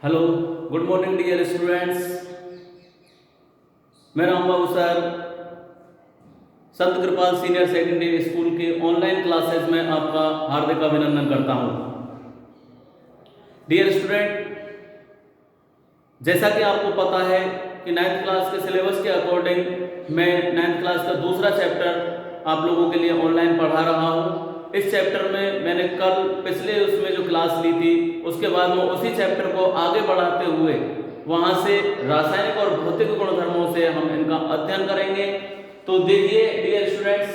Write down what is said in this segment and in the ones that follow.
Hello, good morning dear students. मैं Ram Babu sir Sant Kripal senior secondary school के online classes में आपका हार्दिक अभिनंदन करता हूं। डियर स्टूडेंट, जैसा कि आपको पता है कि 9th क्लास के सिलेबस के अकॉर्डिंग मैं 9th क्लास का दूसरा चैप्टर आप लोगों के लिए ऑनलाइन पढ़ा रहा हूं। इस चैप्टर में मैंने कल पिछले उसमें जो क्लास ली थी उसके बाद में उसी चैप्टर को आगे बढ़ाते हुए वहां से रासायनिक और भौतिक गुणधर्मों से हम इनका अध्ययन करेंगे। तो देखिए डियर स्टूडेंट्स,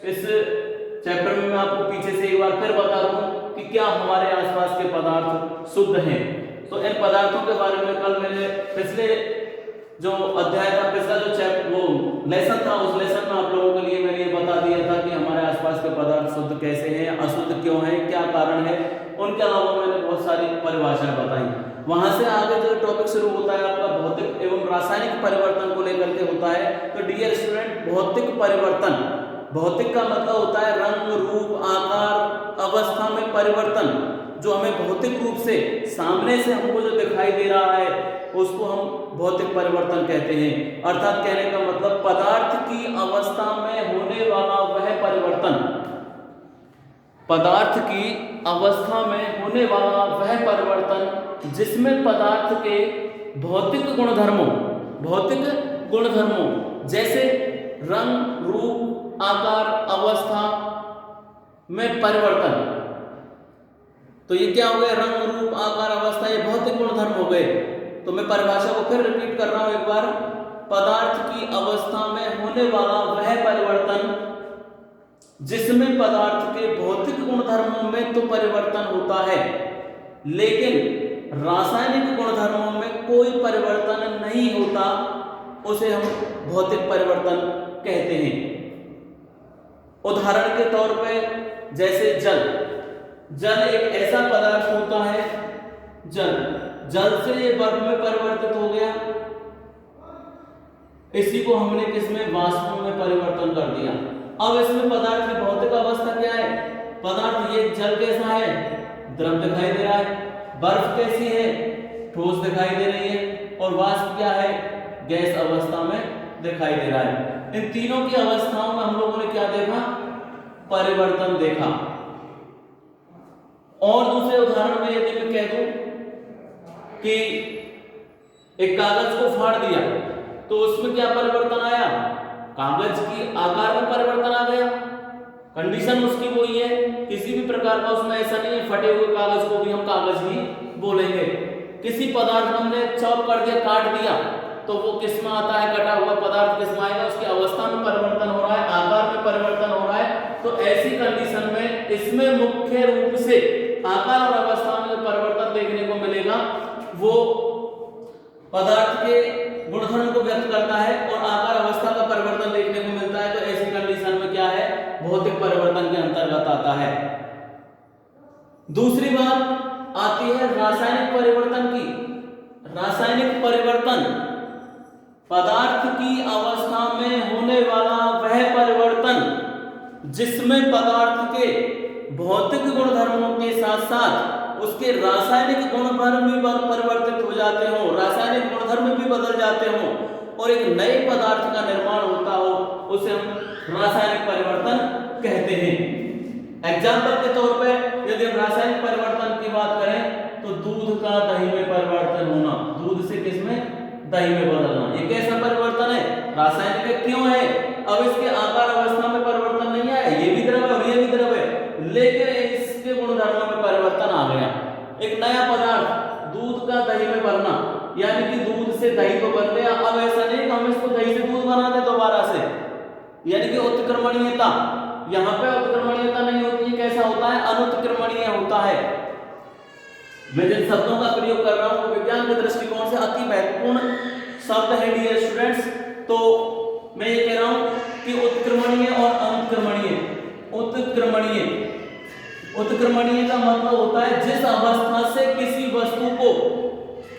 इस चैप्टर में मैं आपको पीछे से एक बार फिर बता दूं कि क्या हमारे आसपास के पदार्थ शुद्ध हैं। तो इन पदार्थों के बारे में कल मैंने पिछले जो अध्याय था, पिछला जो वो लेसन था, उस लेसन में आप लोगों के लिए मैंने ये बता दिया था कि हमारे आसपास के पदार्थ शुद्ध कैसे हैं, अशुद्ध क्यों हैं, क्या कारण है। उनके अलावा मैंने बहुत सारी परिभाषाएं बताई। वहां से आगे जो टॉपिक शुरू होता है आपका भौतिक एवं रासायनिक परिवर्तन को लेकर के होता है। तो डियर स्टूडेंट, भौतिक परिवर्तन, भौतिक का मतलब होता है रंग, रूप, आकार, अवस्था में परिवर्तन। जो हमें भौतिक रूप से सामने से हमको जो दिखाई दे रहा है उसको हम भौतिक परिवर्तन कहते हैं। अर्थात कहने का मतलब पदार्थ की अवस्था में होने वाला वह परिवर्तन, पदार्थ की अवस्था में होने वाला वह परिवर्तन जिसमें पदार्थ के भौतिक गुणधर्मों जैसे रंग, रूप, आकार, अवस्था में परिवर्तन। तो ये क्या हो गया? रंग, रूप, आकार, अवस्था, ये भौतिक गुणधर्म हो गए। तो मैं परिभाषा को फिर रिपीट कर रहा हूं एक बार। पदार्थ की अवस्था में होने वाला वह परिवर्तन जिसमें पदार्थ के भौतिक गुणधर्मों में तो परिवर्तन होता है लेकिन रासायनिक गुणधर्मों में कोई परिवर्तन नहीं होता, उसे हम भौतिक परिवर्तन कहते हैं। उदाहरण के तौर पे जैसे जल एक ऐसा पदार्थ होता है, जल से ये बर्फ में परिवर्तित हो गया, इसी को हमने किसमें? वाष्प में परिवर्तन कर दिया। अब इसमें पदार्थ की भौतिक अवस्था क्या है? पदार्थ ये जल कैसा है? द्रव दिखाई दे रहा है। बर्फ कैसी है? ठोस दिखाई दे रही है। और वाष्प क्या है? गैस अवस्था में दिखाई दे रहा है। इन तीनों की अवस्थाओं में हम लोगों ने क्या देखा? परिवर्तन देखा। और दूसरे उदाहरण में यदि मैं कह दूं कि एक कागज को फाड़ दिया तो उसमें क्या परिवर्तन आया? कागज की आकार में परिवर्तन आ गया। कंडीशन उसकी वही है, किसी भी प्रकार का उसमें ऐसा नहीं है फटे हुए कागज को भी हम कागज ही बोलेंगे। किसी पदार्थ को हमने चॉप कर दिया, काट दिया, तो वो किस में आता है? कटा हुआ पदार्थ किस में आएगा? उसकी अवस्था में परिवर्तन हो रहा है, आकार में परिवर्तन हो रहा है। तो ऐसी कंडीशन में इसमें मुख्य रूप से आकार और अवस्था में जो परिवर्तन देखने को मिलेगा वो पदार्थ के गुणधर्म को व्यक्त करता है और आकार अवस्था का परिवर्तन देखने को मिलता है। तो ऐसी कंडीशन में क्या है? भौतिक परिवर्तन के अंतर्गत आता है। दूसरी बात आती है रासायनिक परिवर्तन की। रासायनिक परिवर्तन पदार्थ की अवस्था में होने वाला वह परिवर्तन जिसमें पदार्थ के भौतिक गुणधर्मों के साथ साथ उसके रासायनिक गुणधर्म भी परिवर्तित हो जाते हो, रासायनिक गुणधर्म भी बदल जाते हो और एक नए पदार्थ का निर्माण होता हो, उसे हम रासायनिक परिवर्तन कहते हैं। एग्जाम्पल के तौर पे यदि हम रासायनिक परिवर्तन की बात करें तो दूध का दही में परिवर्तन होना, दूध से किसमें? दही में बदलना। ये कैसा परिवर्तन है? रासायनिक क्यों है? अब इसके आकार अवस्था में परिवर्तन नहीं आया, ये भी द्रव है और ये भी द्रव है, लेकिन इसके गुणधर्मों में परिवर्तन आ गया। एक नया पदार्थ दूध का दही में बनना, यानी कि दूध से दही तो बन गया। अब ऐसा नहीं कि हम इसको दही से दूध बना दे दोबारा से, यानी कि उत्क्रमणीयता, यहाँ पे उत्क्रमणीयता नहीं होती है। कैसा होता है? अनुत्क्रमणीय होता है। मैं जिन शब्दों का प्रयोग कर रहा हूं वो विज्ञान के दृष्टिकोण से अति महत्वपूर्ण शब्द है डियर स्टूडेंट्स। तो मैं ये कह रहा हूं कि उत्क्रमणीय और अनुत्क्रमणीय। उत्क्रमणीय का मतलब होता है जिस अवस्था से किसी वस्तु को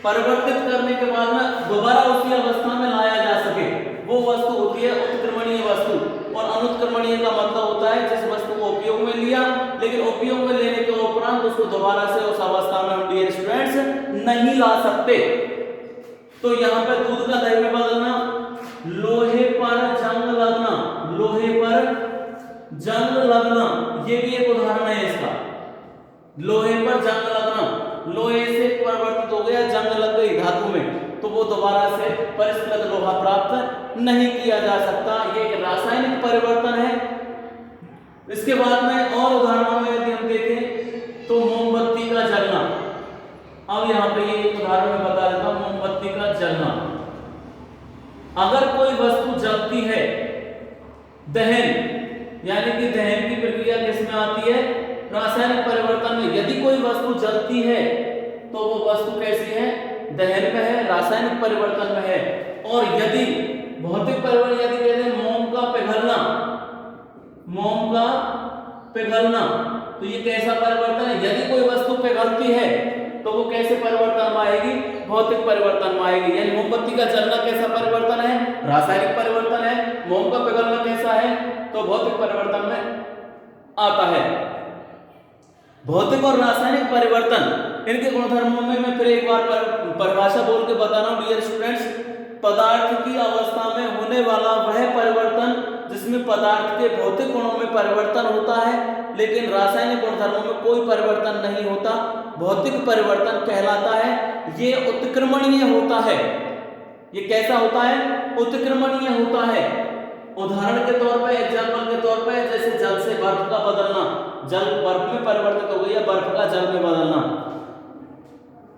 परिवर्तित करने के बाद में दोबारा उसी अवस्था में लाया जा सके, वो वस्तु होती है उत्क्रमणीय वस्तु। और अनुत्क्रमणीय का मतलब होता है जिस वस्तु को उपयोग में लिया लेकिन उपयोग में लेने के उपरांत तो उसको दोबारा से उस अवस्था में हम डियर स्टूडेंट्स नहीं ला सकते। तो यहाँ पे दूध का दही में बदलना, लोहे पर जंग लगना, लोहे पर जंग लगना, ये भी एक उदाहरण है इसका। लोहे पर जंग लगना, लोहे से परिवर्तित हो गया, जंग लग गई धातु में, तो वो दोबारा से परिष्कृत लोहा प्राप्त नहीं किया जा सकता। ये एक रासायनिक परिवर्तन है। इसके बाद में और उदाहरणों में यदि हम देखें तो मोमबत्ती का जलना। अब यहाँ पे ये उदाहरण में बता देता हूं, मोमबत्ती का जलना। अगर कोई वस्तु जलती है, दहन यानी कि दहन की प्रक्रिया किसमें आती है? रासायनिक परिवर्तन में। यदि कोई वस्तु जलती है तो वो वस्तु कैसी है? दहन में है, रासायनिक परिवर्तन में है। और यदि भौतिक परिवर्तन यदि कहते हैं मोम का पिघलना, मोम का पिघलना, तो ये कैसा परिवर्तन है? यदि कोई वस्तु पिघलती है तो वो कैसे परिवर्तन में आएगी? भौतिक परिवर्तन में आएगी। यानी मोमबत्ती का जलना कैसा परिवर्तन है? रासायनिक परिवर्तन है। मोम का पिघलना कैसा है? तो भौतिक परिवर्तन में आता है। भौतिक और रासायनिक परिवर्तन, इनके गुणधर्मों में मैं फिर एक बार परिभाषा बोल के बता रहा हूं डियर स्टूडेंट्स। पदार्थ की अवस्था में होने वाला वह परिवर्तन जिसमें पदार्थ के भौतिक गुणों में परिवर्तन होता है लेकिन रासायनिक गुणधर्मों में कोई परिवर्तन नहीं होता, भौतिक परिवर्तन कहलाता है। ये उत्क्रमणीय होता है। ये कैसा होता है? उत्क्रमणीय होता है। उदाहरण के तौर पर, एग्जाम्पल के तौर पर, जैसे जल से बर्फ का बदलना, जल बर्फ में परिवर्तित हो गई है, बर्फ का जल में बदलना,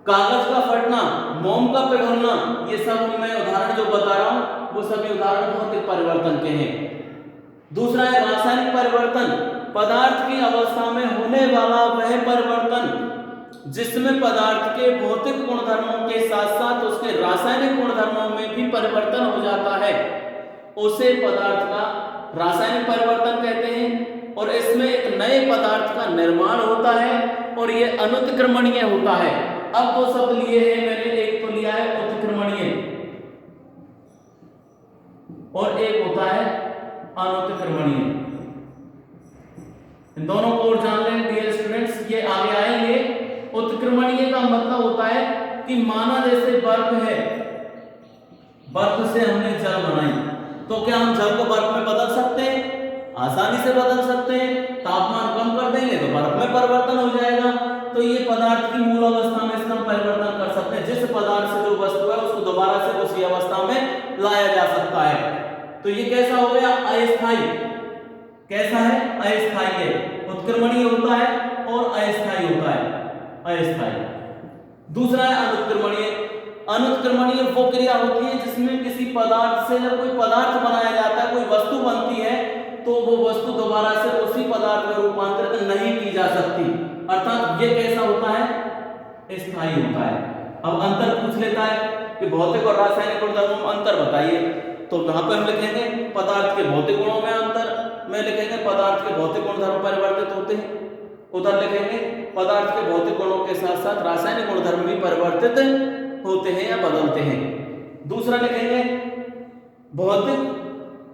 कागज का फटना, मोम का पिघलना, ये सब मैं उदाहरण जो बता रहा हूं वो सभी उदाहरण भौतिक परिवर्तन के हैं। दूसरा है रासायनिक परिवर्तन, पदार्थ की अवस्था में होने वाला वह परिवर्तन जिसमें पदार्थ के भौतिक गुणधर्मों के साथ साथ उसके रासायनिक गुणधर्मों में भी परिवर्तन हो जाता है, उसे पदार्थ का रासायनिक परिवर्तन कहते हैं। और इसमें एक नए पदार्थ का निर्माण होता है और यह अनुत्क्रमणीय होता है। अब दो शब्द लिए हैं मैंने, एक तो लिया है उत्क्रमणीय और एक होता है अनुत्क्रमणीय। इन दोनों को और जान लें डियर स्टूडेंट्स, ये आगे आएंगे। उत्क्रमणीय का मतलब होता है कि माना जैसे बर्फ है, बर्फ से हमने जल बनाई, तो क्या हम जल को बर्फ में बदल सकते हैं? आसानी से बदल सकते हैं। तापमान कम कर देंगे तो बर्फ में परिवर्तन हो जाएगा। तो ये पदार्थ की मूल अवस्था में इसका परिवर्तन कर सकते हैं। जिस पदार्थ से जो वस्तु है उसको दोबारा से उसी अवस्था में लाया जा सकता है। तो ये कैसा हो गया? अस्थायी। कैसा है? अस्थायी है। उत्क्रमणीय होता है और अस्थायी होता है, अस्थायी। दूसरा है अनुत्क्रमणीय। अनुत्क्रमणीय वो क्रिया होती है जिसमें किसी पदार्थ से जब कोई पदार्थ बनाया जाता है, कोई वस्तु बनती है, तो वो वस्तु दोबारा से उसी पदार्थ में रूपांतरित नहीं की जा सकती। अर्थात ये कैसा होता है? स्थायी होता है। अब अंतर पूछ लेता है कि भौतिक और रासायनिक गुणधर्मों में अंतर बताइए, तो यहाँ पे हम लिखेंगे पदार्थ के भौतिक गुणों में अंतर, में लिखेंगे पदार्थ के भौतिक गुणधर्म परिवर्तित होते हैं। उधर लिखेंगे पदार्थ के भौतिक गुणों के साथ साथ रासायनिक गुणधर्म भी परिवर्तित होते हैं या बदलते हैं। दूसरा लिखेंगे भौतिक,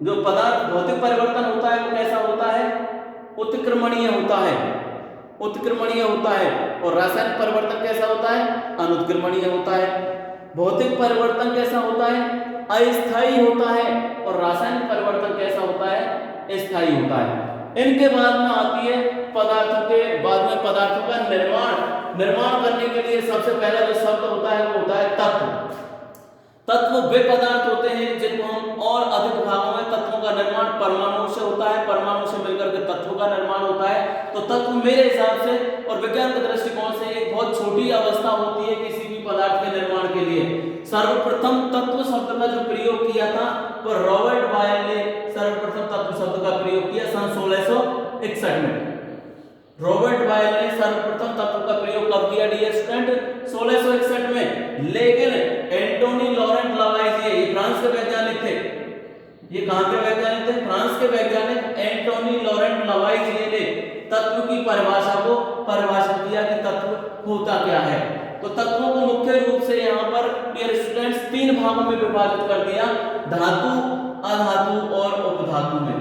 जो पदार्थ भौतिक परिवर्तन होता है वो कैसा होता है? उत्क्रमणीय होता है, उत्क्रमणीय होता है। और रासायनिक परिवर्तन कैसा होता है? अनुत्क्रमणीय होता है। भौतिक परिवर्तन कैसा होता है? अस्थायी होता है। और रासायनिक परिवर्तन कैसा होता है? स्थायी होता है। इनके बाद में आती है पदार्थों के, बाद में पदार्थों का निर्माण करने के लिए सबसे पहला जो शब्द होता है वो होता है तत्व। तत्व वे पदार्थ होते हैं जिनको हम और अधिक भागों में तत्वों का निर्माण परमाणु से होता है, परमाणु से मिलकर के तत्व का निर्माण होता है। तो तत्व मेरे हिसाब से और विज्ञान के दृष्टिकोण से एक बहुत छोटी अवस्था होती है किसी भी पदार्थ के निर्माण के लिए। सर्वप्रथम तत्व शब्द का जो प्रयोग किया था वो रॉबर्ट बॉयल ने सर्वप्रथम तत्व शब्द का प्रयोग किया सन 1661 में। रॉबर्ट बॉयल ने सर्वप्रथम तत्व का प्रयोग कब किया डियर स्टूडेंट? 1661 में। लेकिन एंटोनी लॉरेंट लवाइजिए, ये फ्रांस के वैज्ञानिक थे। ये कहां के वैज्ञानिक थे? फ्रांस के वैज्ञानिक एंटोनी लॉरेंट लवाइजिए ने तत्व की परिभाषा को परिभाषित किया कि तत्व होता क्या है। तो तत्वों को मुख्य रूप से यहाँ पर डियर स्टूडेंट्स 3 भागों में विभाजित कर दिया, धातु, अधातु और उपधातु में।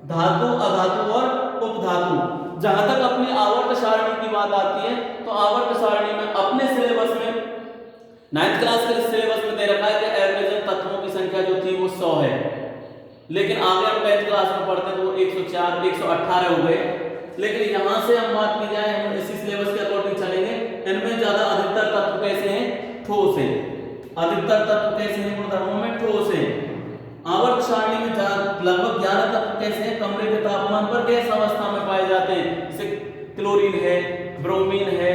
धातु, अधातु और उपधातु। जहां तक अपनी आवर्त सारणी की बात आती है तो आवर्त सारणी में अपने सिलेबस में 9th क्लास के सिलेबस में दे रखा है कि एवरेज तत्वों की संख्या जो थी वो 100 है, लेकिन आगे हम 10th क्लास में पढ़ते हैं तो वो 104 118 हो गए। लेकिन यहां से हम बात की जाए, हम इसी सिलेबस के अकॉर्डिंग चलेंगे। इनमें ज्यादा अधिकतर तत्व कैसे हैं? ठोस है। अधिकतर तत्व कैसे हैं? गुणधर्मों में ठोस है। आवर्त सारणी में लगभग 11 तत्व कैसे हैं? कमरे के तापमान पर गैस अवस्था में पाए जाते हैं, जैसे क्लोरीन है, ब्रोमीन है,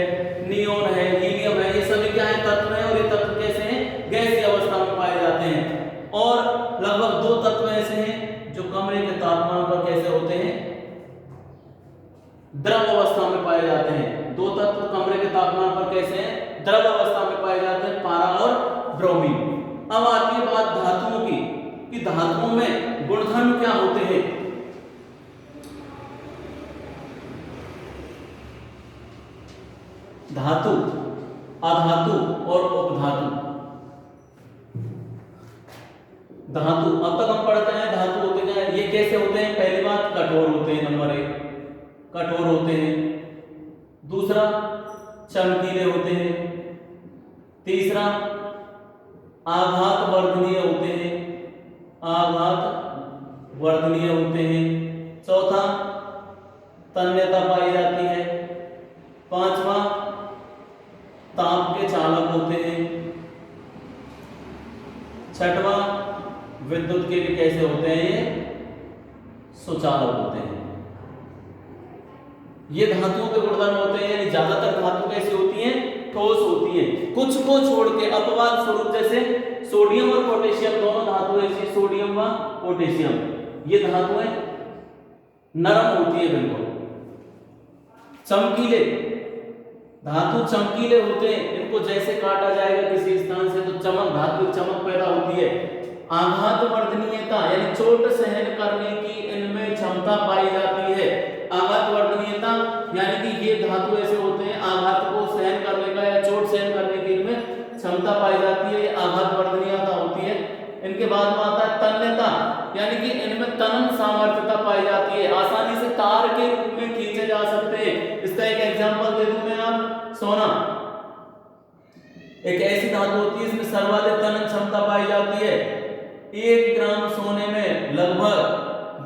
नियोन है, हीलियम है, ये सभी क्या है? तत्व हैं। और ये तत्व कैसे हैं? गैसीय अवस्था में पाए जाते हैं। और लगभग 2 तत्व ऐसे हैं जो कमरे के तापमान पर कैसे होते हैं? द्रव अवस्था में पाए जाते हैं। 2 तत्व कमरे के तापमान पर कैसे हैं? द्रव अवस्था में पाए जाते हैं, पारा और ब्रोमीन। अब आती है बात धातुओं की कि धातुओं में गुणधर्म क्या होते हैं। धातु, अधातु और उपधातु। धातु अब तक हम पढ़ते हैं धातु होते क्या है? ये कैसे होते हैं? पहली बात कठोर होते हैं, नंबर 1 कठोर होते हैं। दूसरा चमकीले होते हैं। तीसरा आघात वर्धनीय होते हैं, आघात वर्धनीय होते हैं। चौथा तन्यता पाई जाती है। पांचवा ताप के चालक होते हैं। छठवा विद्युत के भी कैसे होते हैं? ये सुचालक होते हैं। ये धातुओं के गुणधर्म होते हैं। यानी ज्यादातर धातु कैसी होती हैं? ठोस होती है। कुछ को छोड़ के अपवाद स्वरूप जैसे सोडियम और पोटेशियम, दोनों धातु ऐसी, सोडियम व पोटेशियम, ये धातुएं नरम होती है बिल्कुल। चमकीले धातु चमकीले होते हैं, इनको जैसे काटा जाएगा किसी स्थान से तो चमक, धातु चमक पैदा होती है। आघात वर्धनीयता यानी चोट सहन करने की इनमें क्षमता पाई जाती है। आघात वर्धनीयता यानी कि ये धातु ऐसे होते हैं आघात को सहन करने का या चोट सहन करने की इनमें क्षमता पाई जाती है, ये आघात वर्धनीयता होती है। इनके बाद में आता है तन्यता, यानी कि इनमें तनन सामर्थ्यता पाई जाती है, आसानी से तार के रूप में खींचे जा सकते हैं। इसका एक एग्जांपल दे दूं मैं, आप सोना एक ऐसी धातु होती है इसमें सर्वाधिक तनन क्षमता पाई जाती है। 1 ग्राम सोने में लगभग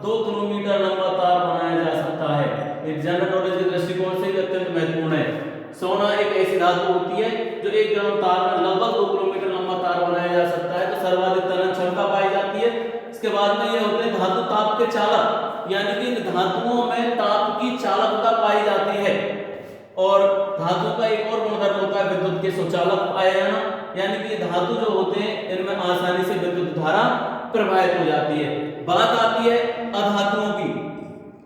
2 किलोमीटर लंबा तार बनाया जा सकता है। एक जनरल नॉलेज के दृष्टिकोण से भी अत्यंत महत्वपूर्ण है। सोना एक ऐसी धातु होती है जो 1 ग्राम तार में लगभग 2 किलोमीटर लंबा तार बनाया जा सकता है, तो सर्वाधिक तनन क्षमता पाई जाती है। इसके बाद में ये होते हैं धातु ताप के चालक, यानी कि इन धातुओं में ताप की चालकता पाई जाती है। और धातु का एक और गुणधर्म होता है विद्युत के सुचालक पाया जाना, यानी कि धातु जो होते हैं इनमें आसानी से विद्युत धारा प्रवाहित हो जाती है। बात आती है अधातुओं की।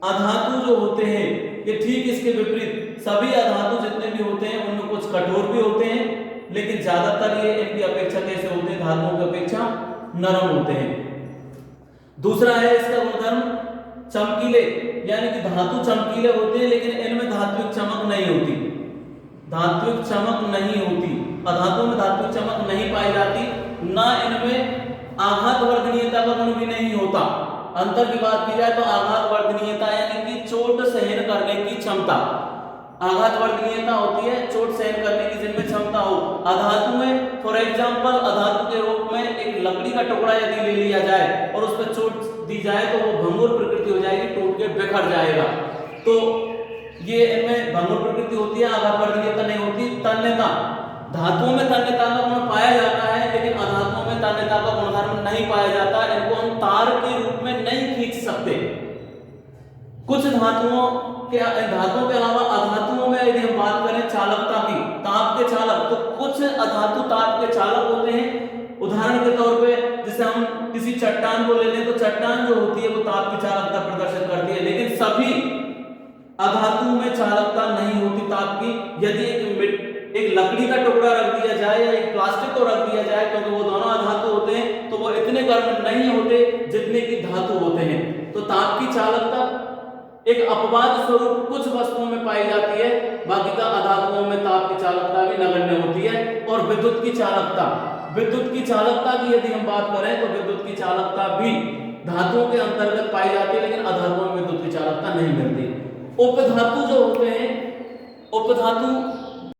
अधातु जो होते हैं ये ठीक इसके विपरीत, सभी अधातु जितने भी होते हैं उनमें कुछ कठोर भी होते हैं, लेकिन ज्यादातर ये इनकी अपेक्षा कैसे होते हैं? धातुओं की अपेक्षा नरम होते हैं। दूसरा है इसका गुणधर्म चमकीले, यानी कि धातु चमकीले होते हैं लेकिन इनमें धात्विक चमक नहीं होती, धात्विक चमक नहीं होती। अधातुओं में धात्विक चमक नहीं पाई जाती, ना इनमें आघात वर्धनीयता का गुण भी नहीं होता। अंतर की बात की जाए तो आघात वर्धनीयता यानी कि चोट सहन करने की क्षमता, आघात वर्धनीयता होती है चोट सहन करने की जिनमें क्षमता हो। अधातु में फॉर एग्जांपल अधातु के रूप में एक लकड़ी का टुकड़ा यदि ले लिया जाए और उस पर चोट दी जाए तो वो भंगुर प्रकृति हो जाएगी, टूट के बिखर जाएगा। तो ये इनमें भंगुर प्रकृति होती है, आघात वर्धनीयता नहीं होती। तन्यता, धातुओं में तन्यता का गुण पाया जाता है लेकिन अधातुओं में तन्यता का गुणधर्म नहीं पाया जाता। इनको हम तार के रूप में नहीं खींच सकते। कुछ धातुओं के अलावा अधातुओं में यदि हम बात करें चालकता की, ताप के चालक, तो कुछ अधातु ताप के चालक होते हैं। उदाहरण के तौर पे जैसे हम किसी चट्टान को ले लें तो चट्टान जो होती है वो ताप की चालकता प्रदर्शित करती है, लेकिन सभी अधातु में चालकता नहीं होती ताप की। यदि एक लकड़ी का टुकड़ा रख दिया जाए या एक प्लास्टिक को रख दिया जाए, क्योंकि वो दोनों अधातु होते हैं तो वो इतने गर्म नहीं होते जितने की धातु होते हैं। तो ताप की चालकता एक अपवाद स्वरूप कुछ वस्तुओं में पाई जाती है, बाकी का अधातुओं में ताप की चालकता भी नगण्य होती है। और विद्युत की चालकता, विद्युत की चालकता की यदि हम बात करें तो विद्युत की चालकता भी धातुओं के अंतर्गत पाई जाती है, लेकिन अधातुओं में विद्युत की चालकता नहीं मिलती। उपधातु जो होते हैं, उपधातु